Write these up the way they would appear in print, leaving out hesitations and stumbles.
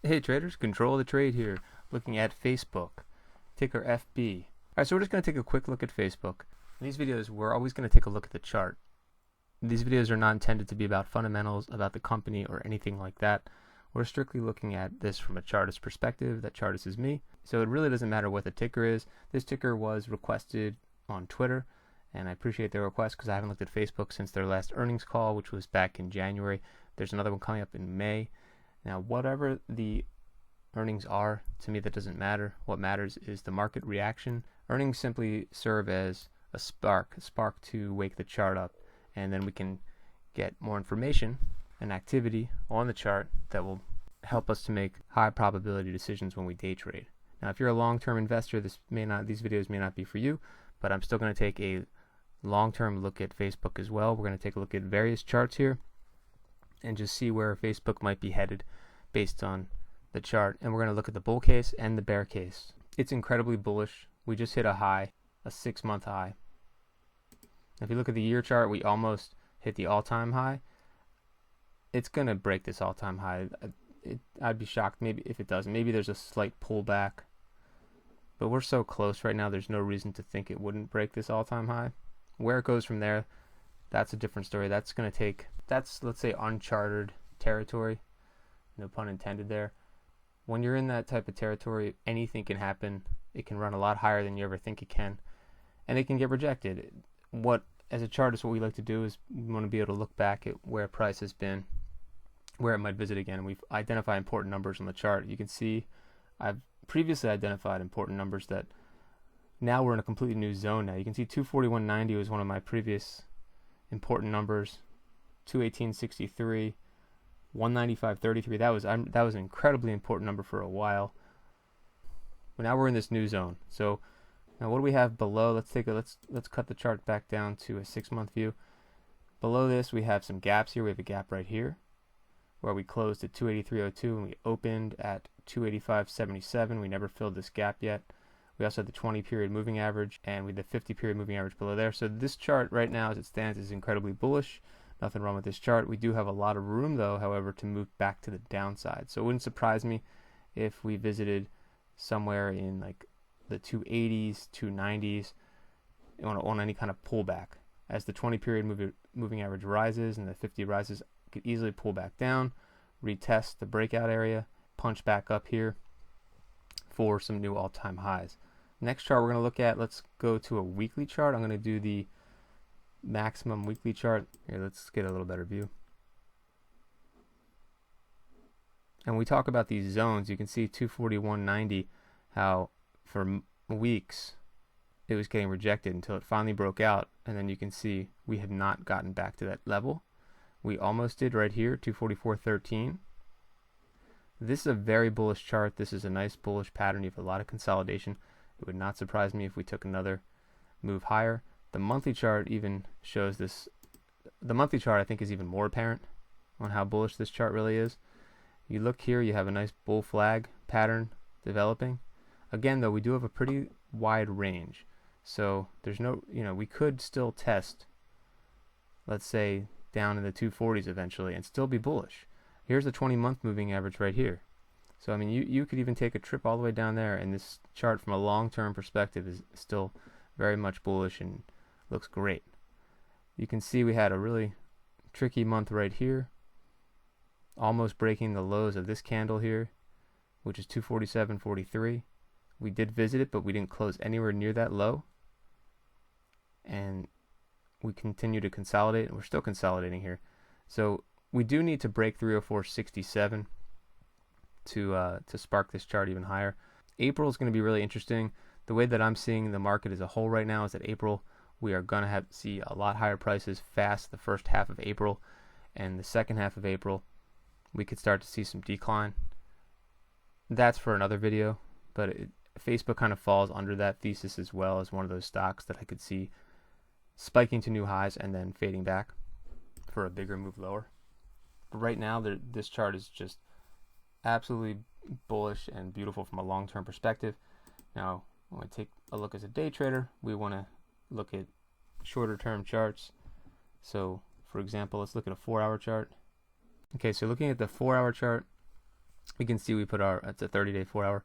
Hey traders, control the trade here. Looking at Facebook, ticker FB. Alright, so we're just going to take a quick look at Facebook. In these videos, we're always going to take a look at the chart. These videos are not intended to be about fundamentals, about the company, or anything like that. We're strictly looking at this from a chartist perspective. That chartist is me. So it really doesn't matter what the ticker is. This ticker was requested on Twitter, and I appreciate their request because I haven't looked at Facebook since their last earnings call, which was back in January. There's another one coming up in May. Now, whatever the earnings are, to me that doesn't matter. What matters is the market reaction. Earnings simply serve as a spark to wake the chart up, and then we can get more information and activity on the chart that will help us to make high probability decisions when we day trade. Now, if you're a long-term investor, these videos may not be for you, but I'm still going to take a long-term look at Facebook as well. We're going to take a look at various charts here and just see where Facebook might be headed based on the chart. And we're going to look at the bull case and the bear case. It's incredibly bullish. We just hit a high, a 6-month high. If you look at the year chart, we almost hit the all-time high. It's going to break this all-time high. I'd be shocked maybe if it doesn't. Maybe there's a slight pullback. But we're so close right now, there's no reason to think it wouldn't break this all-time high. Where it goes from there, that's a different story. That's, let's say, uncharted territory. No pun intended there. When you're in that type of territory, anything can happen. It can run a lot higher than you ever think it can. And it can get rejected. As a chartist, what we like to do is we want to be able to look back at where price has been, where it might visit again. We've identified important numbers on the chart. You can see I've previously identified important numbers that now we're in a completely new zone now. You can see 241.90 was one of my previous important numbers. 218.63, 195.33. That was an incredibly important number for a while. But now we're in this new zone. So now what do we have below? Let's cut the chart back down to a 6-month view. Below this we have some gaps here. We have a gap right here where we closed at 283.02 and we opened at 285.77. We never filled this gap yet. We also have the 20 period moving average and with the 50 period moving average below there. So this chart right now as it stands is incredibly bullish. Nothing wrong with this chart. We do have a lot of room though, however, to move back to the downside. So it wouldn't surprise me if we visited somewhere in like the 280s, 290s on any kind of pullback. As the 20 period moving average rises and the 50 rises, it could easily pull back down, retest the breakout area, punch back up here for some new all-time highs. Next chart we're going to look at, let's go to a weekly chart. I'm going to do the maximum weekly chart. Here, let's get a little better view. And when we talk about these zones, you can see 241.90, how for weeks it was getting rejected until it finally broke out, and then you can see we have not gotten back to that level. We almost did right here, 244.13. This is a very bullish chart. This is a nice bullish pattern. You have a lot of consolidation. It would not surprise me if we took another move higher. The monthly chart even shows this. The monthly chart I think is even more apparent on how bullish this chart really is. You look here, you have a nice bull flag pattern developing. Again though, we do have a pretty wide range. So there's no, we could still test, let's say, down in the 240s eventually and still be bullish. Here's the 20-month moving average right here. So I mean, you could even take a trip all the way down there, and this chart from a long-term perspective is still very much bullish and looks great. You can see we had a really tricky month right here, almost breaking the lows of this candle here, which is 247.43. We did visit it, but we didn't close anywhere near that low. And we continue to consolidate, and we're still consolidating here. So we do need to break 304.67 to spark this chart even higher. April is going to be really interesting. The way that I'm seeing the market as a whole right now is that April, we are going to see a lot higher prices fast the first half of April, and the second half of April we could start to see some decline. That's for another video, but Facebook kind of falls under that thesis as well as one of those stocks that I could see spiking to new highs and then fading back for a bigger move lower. But right now this chart is just absolutely bullish and beautiful from a long-term perspective. Now when we take a look as a day trader, we want to look at shorter term charts. So for example, let's look at a 4-hour chart. Okay, so looking at the 4-hour chart, We can see we put it's a 30-day 4-hour.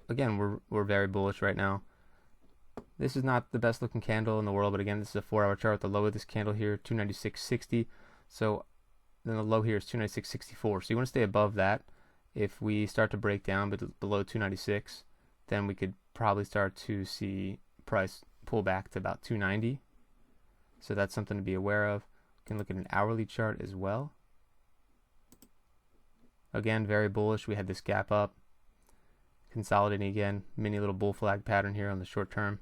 Again, we're very bullish right now. This is not the best looking candle in the world, but again, this is a 4-hour chart. The low of this candle here, 296.60. So then the low here is 296.64. So you want to stay above that. If we start to break down below 296, then we could probably start to see price pull back to about 290. So that's something to be aware of. You can look at an hourly chart as well. Again, very bullish. We had this gap up, consolidating again, mini little bull flag pattern here on the short term.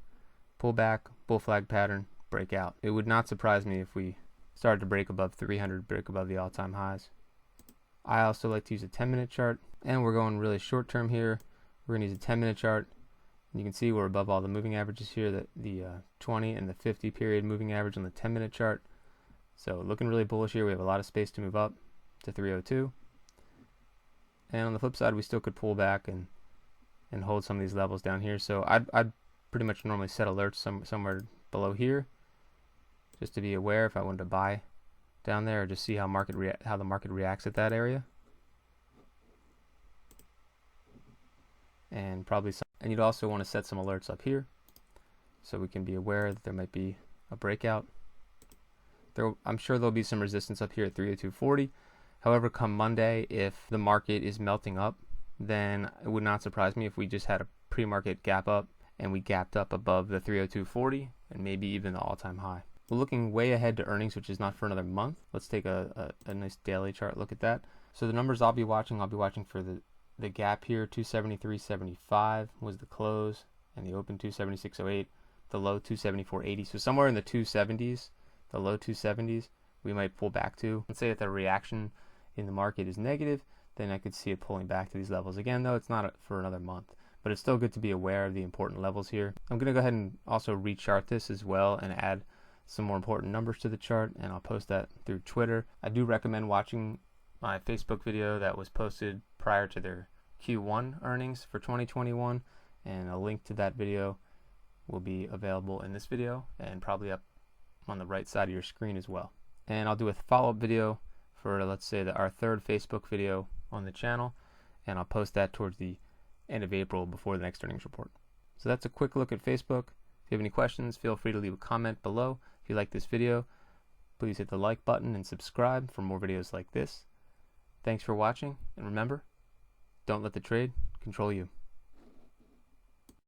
Pull back, bull flag pattern, breakout. It would not surprise me if we started to break above 300, break above the all-time highs. I also like to use a 10-minute chart, and we're going really short term here. We're going to use a 10-minute chart. You can see we're above all the moving averages here, the 20 and the 50 period moving average on the 10-minute chart. So looking really bullish here. We have a lot of space to move up to 302. And on the flip side, we still could pull back and hold some of these levels down here. So I'd pretty much normally set alerts somewhere below here, just to be aware if I wanted to buy down there, or just see how the market reacts at that area. And you'd also want to set some alerts up here, so we can be aware that there might be a breakout. I'm sure there'll be some resistance up here at 302.40. However, come Monday, if the market is melting up, then it would not surprise me if we just had a pre-market gap up and we gapped up above the 302.40 and maybe even the all-time high. We're looking way ahead to earnings, which is not for another month. Let's take a nice daily chart look at that. So the numbers I'll be watching for the gap here, 273.75 was the close, and the open 276.08, the low 274.80. So somewhere in the 270s, the low 270s, we might pull back to. Let's say that the reaction in the market is negative, then I could see it pulling back to these levels again, though it's not for another month. But it's still good to be aware of the important levels here. I'm going to go ahead and also rechart this as well and add some more important numbers to the chart, and I'll post that through Twitter. I do recommend watching my Facebook video that was posted prior to their Q1 earnings for 2021, and a link to that video will be available in this video and probably up on the right side of your screen as well. And I'll do a follow-up video for, let's say, our third Facebook video on the channel, and I'll post that towards the end of April before the next earnings report. So that's a quick look at Facebook. If you have any questions, feel free to leave a comment below. If you like this video, please hit the like button and subscribe for more videos like this. Thanks for watching, and remember, don't let the trade control you.